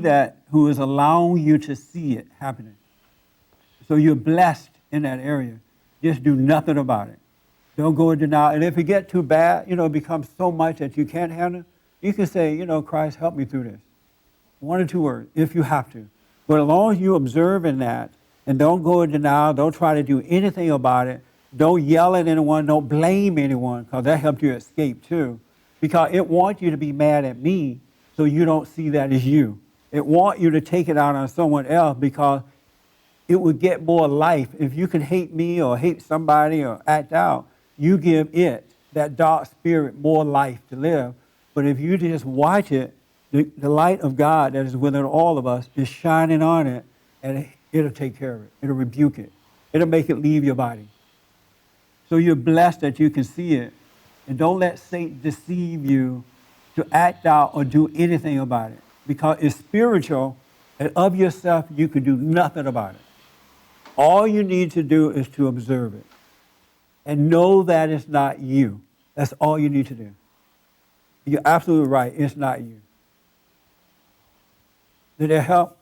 who is allowing you to see it happening. So you're blessed in that area. Just do nothing about it. Don't go in denial. And if it gets too bad, it becomes so much that you can't handle, you can say, Christ, help me through this. 1 or 2 words, if you have to. But as long as you observe in that, and don't go in denial, don't try to do anything about it, don't yell at anyone, don't blame anyone, because that helps you escape too. Because it wants you to be mad at me, so you don't see that as you. It wants you to take it out on someone else, because it would get more life. If you can hate me or hate somebody or act out, you give it, that dark spirit, more life to live. But if you just watch it, the light of God that is within all of us is shining on it, and it'll take care of it. It'll rebuke it. It'll make it leave your body. So you're blessed that you can see it. And don't let Satan deceive you to act out or do anything about it. Because it's spiritual, and of yourself, you can do nothing about it. All you need to do is to observe it. And know that it's not you. That's all you need to do. You're absolutely right. It's not you. Did that help?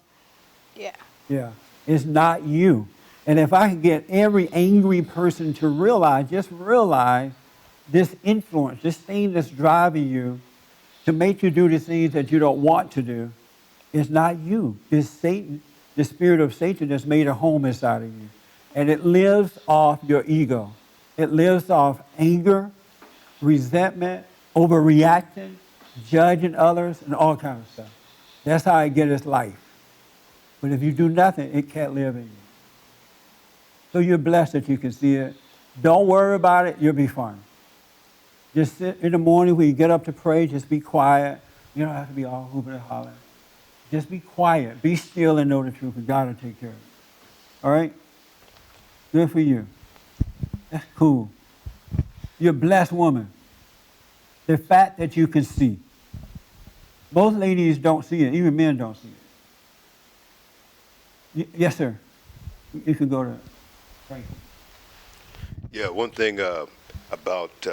Yeah. Yeah. It's not you. And if I can get every angry person to realize this influence, this thing that's driving you to make you do the things that you don't want to do, it's not you. It's Satan, the spirit of Satan that's made a home inside of you. And it lives off your ego. It lives off anger, resentment, overreacting, judging others, and all kinds of stuff. That's how it gets its life. But if you do nothing, it can't live in you. So you're blessed that you can see it. Don't worry about it. You'll be fine. Just sit in the morning when you get up to pray. Just be quiet. You don't have to be all hooping and hollering. Just be quiet. Be still and know the truth, and God will take care of it. All right? Good for you. That's cool. You're a blessed woman. The fact that you can see. Most ladies don't see it. Even men don't see it. Yes, sir. You can go to Frank. Yeah, one thing about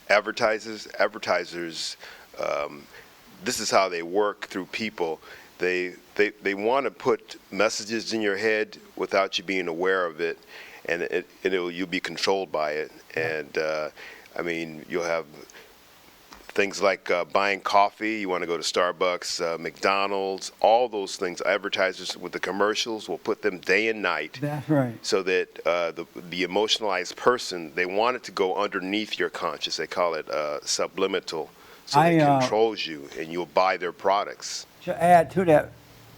advertisers, this is how they work through people. They want to put messages in your head without you being aware of it, and you'll be controlled by it. And I mean, you'll have things like buying coffee. You want to go to Starbucks, McDonald's, all those things. Advertisers with the commercials will put them day and night. That's right. So that the emotionalized person, they want it to go underneath your conscious. They call it subliminal. So it controls you, and you'll buy their products. To add to that,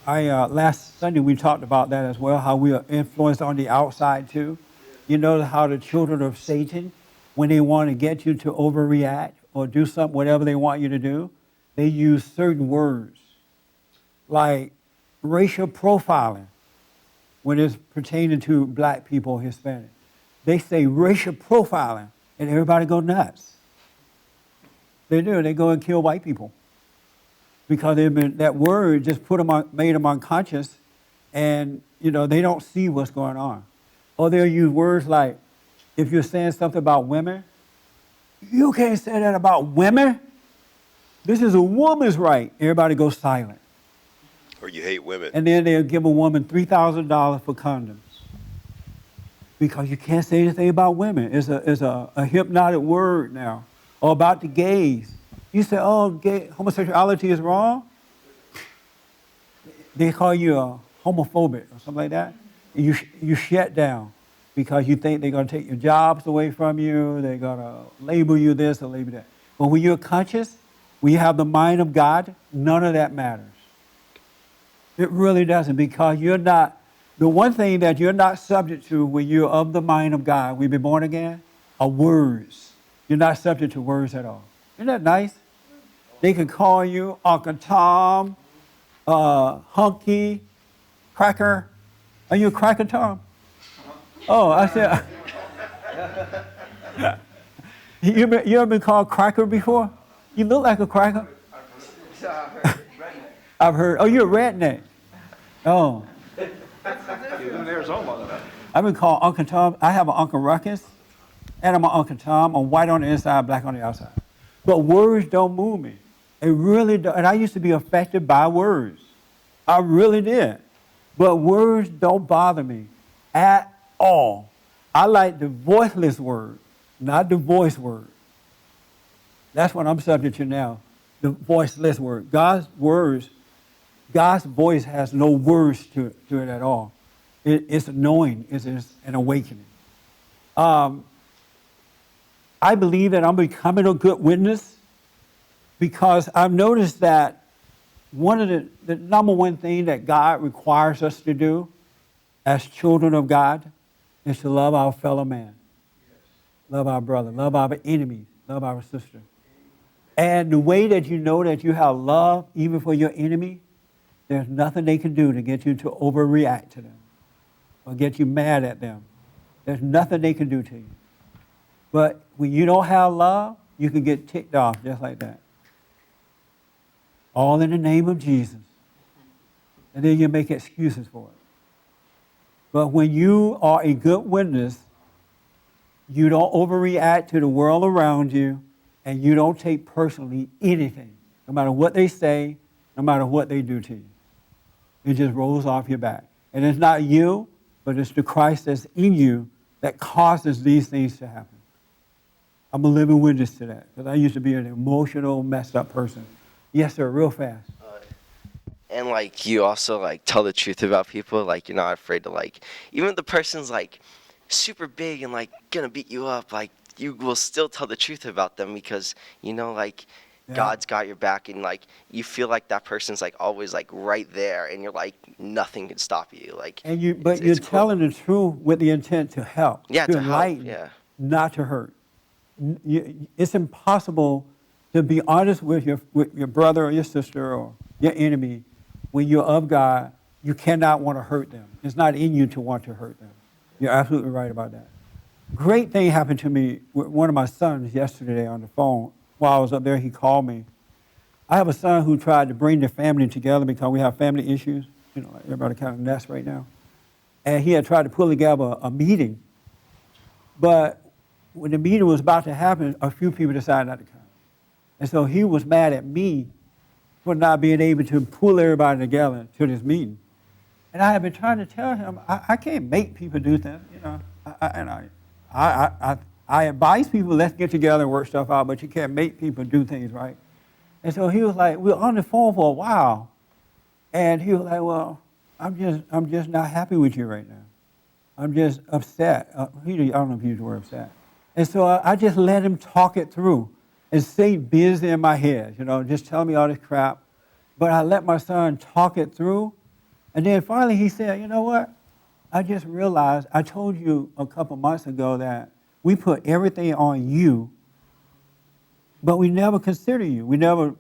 last Sunday we talked about that as well, how we are influenced on the outside too. You know how the children of Satan, when they want to get you to overreact or do something, whatever they want you to do, they use certain words like racial profiling. when it's pertaining to black people, Hispanic. They say racial profiling, and everybody go nuts. They do. They go and kill white people because that word just made them unconscious, and they don't see what's going on. Or they'll use words like, if you're saying something about women, you can't say that about women. This is a woman's right. Everybody goes silent. Or you hate women. And then they'll give a woman $3,000 for condoms because you can't say anything about women. It's a hypnotic word now. Or about the gays. You say, oh, homosexuality is wrong? They call you a homophobic or something like that. You shut down because you think they're going to take your jobs away from you. They're going to label you this or label that. But when you're conscious, when you have the mind of God, none of that matters. It really doesn't, because you're not, the one thing that you're not subject to when you're of the mind of God, we've been born again, are words. You're not subject to words at all. Isn't that nice? They can call you Uncle Tom, Hunky, Cracker. Are you a Cracker, Tom? Oh, I said, you ever been called Cracker before? You look like a cracker. I've heard. Oh, you're a redneck. Oh. I've been called Uncle Tom. I have an Uncle Ruckus, and I'm an Uncle Tom. I'm white on the inside, black on the outside. But words don't move me. It really don't. And I used to be affected by words. I really did. But words don't bother me at all. I like the voiceless word, not the voice word. That's what I'm subject to now, the voiceless word. God's words, God's voice has no words to it at all. It's knowing, it's an awakening. I believe that I'm becoming a good witness because I've noticed that one of the number one thing that God requires us to do as children of God is to love our fellow man, love our brother, love our enemies, love our sister. And the way that you know that you have love, even for your enemy, there's nothing they can do to get you to overreact to them or get you mad at them. There's nothing they can do to you. But when you don't have love, you can get ticked off just like that. All in the name of Jesus. And then you make excuses for it. But when you are a good witness, you don't overreact to the world around you, and you don't take personally anything, no matter what they say, no matter what they do to you. It just rolls off your back. And it's not you, but it's the Christ that's in you that causes these things to happen. I'm a living witness to that, because I used to be an emotional, messed up person. Yes, sir, real fast. And like you also like tell the truth about people, like you're not afraid to like, even if the person's like super big and like gonna beat you up, like you will still tell the truth about them because like God's got your back, and like you feel like that person's like always like right there, and you're like nothing can stop you. Like, and you're telling the truth with the intent to help, to enlighten, help, not to hurt. It's impossible to be honest with your brother or your sister or your enemy when you're of God. You cannot want to hurt them. It's not in you to want to hurt them. You're absolutely right about that. Great thing happened to me with one of my sons yesterday on the phone. While I was up there, he called me. I have a son who tried to bring the family together because we have family issues. Like everybody kind of nuts right now. And he had tried to pull together a meeting. But when the meeting was about to happen, a few people decided not to come. And so he was mad at me for not being able to pull everybody together to this meeting. And I have been trying to tell him, I can't make people do things, I advise people, let's get together and work stuff out, but you can't make people do things, right? And so he was like, we were on the phone for a while, and he was like, well, I'm just not happy with you right now. I'm just upset. I don't know if he used the word upset. And so I just let him talk it through and stay busy in my head, just tell me all this crap. But I let my son talk it through. And then finally he said, you know what? I just realized, I told you a couple months ago that we put everything on you, but we never consider you. We never,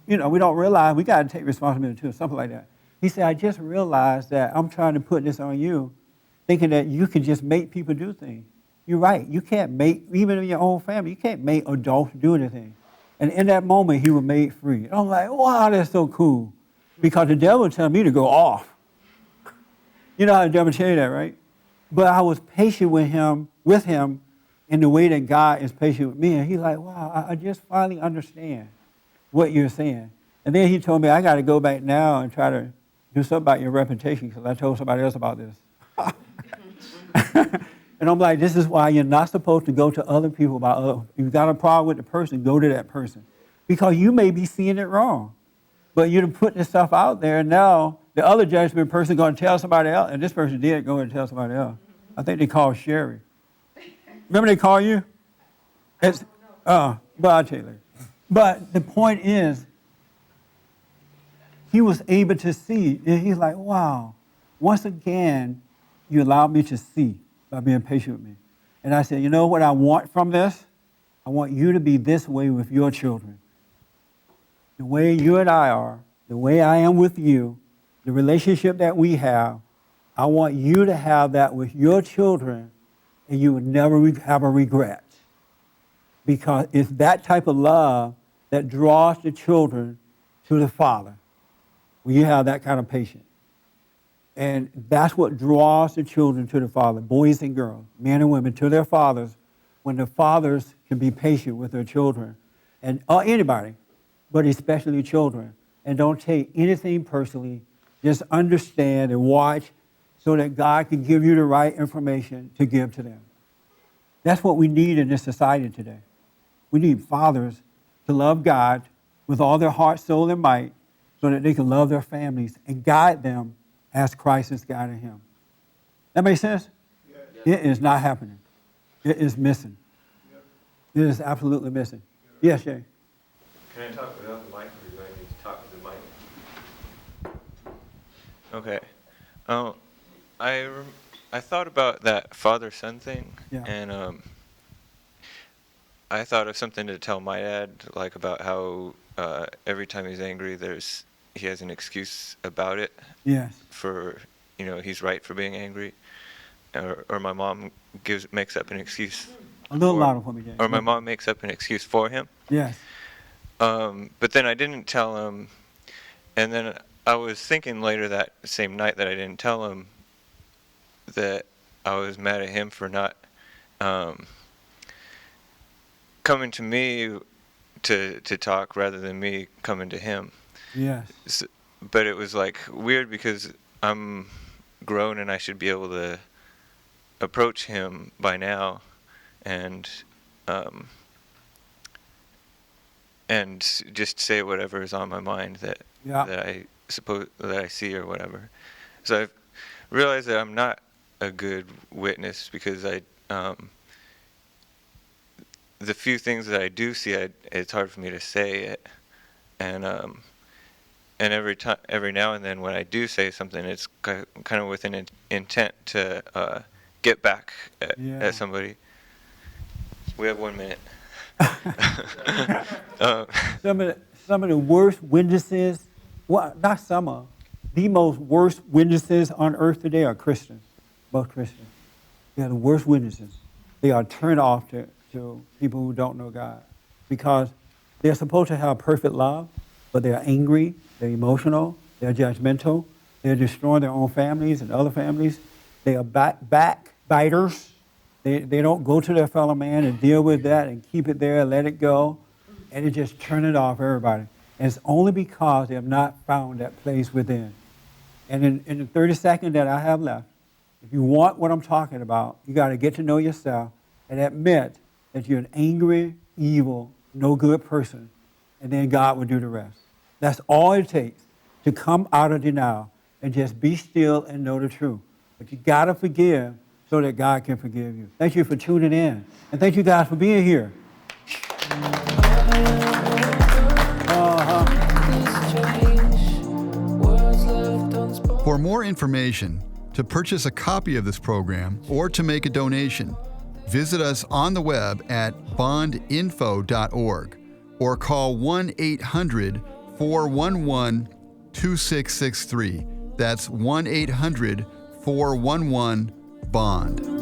we don't realize we got to take responsibility too, something like that. He said, I just realized that I'm trying to put this on you, thinking that you can just make people do things. You're right. You can't make, even in your own family, you can't make adults do anything. And in that moment, he was made free. And I'm like, wow, that's so cool. Because the devil telling me to go off. You know how the devil tell you that, right? But I was patient with him in the way that God is patient with me. And he's like, wow, I just finally understand what you're saying. And then he told me, I got to go back now and try to do something about your reputation because I told somebody else about this. And I'm like, this is why you're not supposed to go to other people about other. If you've got a problem with the person, go to that person. Because you may be seeing it wrong. But you're putting this stuff out there, and now the other judgment person going to tell somebody else, and this person did go and tell somebody else. I think they called Sherry. Remember they call you? But I'll tell you later. But the point is, he was able to see, and he's like, wow, once again, you allowed me to see by being patient with me. And I said, you know what I want from this? I want you to be this way with your children. The way you and I are, the way I am with you, the relationship that we have, I want you to have that with your children, and you would never have a regret. Because it's that type of love that draws the children to the Father, when you have that kind of patience. And that's what draws the children to the Father, boys and girls, men and women, to their fathers, when the fathers can be patient with their children, or anybody, but especially children, and don't take anything personally. Just understand and watch so that God can give you the right information to give to them. That's what we need in this society today. We need fathers to love God with all their heart, soul, and might so that they can love their families and guide them as Christ is guiding him. That makes sense? Yes. It is not happening. It is missing. It is absolutely missing. Yes, Shay. Can I talk without the mic, or do I need to talk with the mic? Okay. I thought about that father-son thing, and I thought of something to tell my dad, like about how every time he's angry, he has an excuse about it. Yes. For, he's right for being angry, or my mom makes up an excuse. A little louder for me, Jay. Or my mom makes up an excuse for him. Yes. But then I didn't tell him, and then I was thinking later that same night that I didn't tell him that I was mad at him for not coming to me to talk rather than me coming to him. Yes. So, but it was like weird because I'm grown and I should be able to approach him by now and just say whatever is on my mind that I suppose that I see or whatever. So I've realized that I'm not a good witness because the few things that I do see, it's hard for me to say it, and every now and then when I do say something, it's kind of with an intent to get back at somebody. We have 1 minute. Some of the worst witnesses, well, not some of, the most worst witnesses on earth today are Christians, most Christians. They are the worst witnesses. They are turned off to people who don't know God because they're supposed to have perfect love, but they're angry, they're emotional, they're judgmental, they're destroying their own families and other families. They are backbiters. They don't go to their fellow man and deal with that and keep it there and let it go, and it just turn it off everybody. And it's only because they have not found that place within. And in the 30 seconds that I have left, if you want what I'm talking about, you got to get to know yourself and admit that you're an angry, evil, no good person, and then God will do the rest. That's all it takes to come out of denial and just be still and know the truth. But you got to forgive so that God can forgive you. Thank you for tuning in. And thank you guys for being here. For more information, to purchase a copy of this program, or to make a donation, visit us on the web at bondinfo.org or call 1-800-411-2663. That's 1-800-411-BOND.